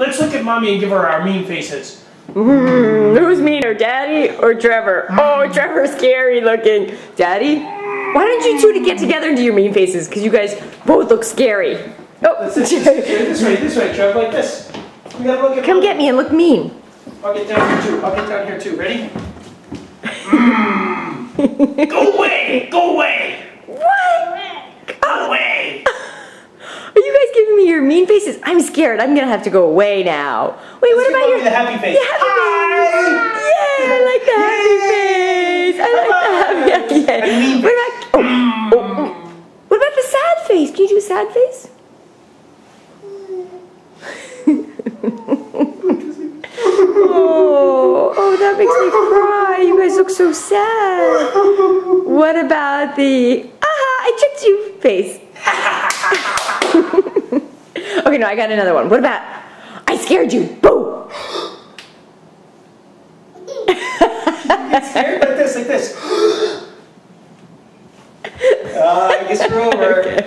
let's look at Mommy and give her our mean faces. Who's meaner, Daddy or Trevor? Oh, Trevor's scary looking. Daddy, why don't you two get together and do your mean faces? Because you guys both look scary. Oh, This way, Trev, like this. We gotta look at come get me and look mean. I'll get down here too. Ready? Go away! Go away! What? Go away! Are you guys giving me your mean faces? I'm scared. I'm gonna have to go away now. Wait, what about your the happy face? Yeah, happy face. Yeah, I like the happy face. I like the happy face. What about the sad face? Can you do a sad face? Oh, that makes me cry. You guys look so sad. What about the I tricked you face? Okay, no, I got another one. What about I scared you? Boo! Get scared like this. I guess you're over. Okay.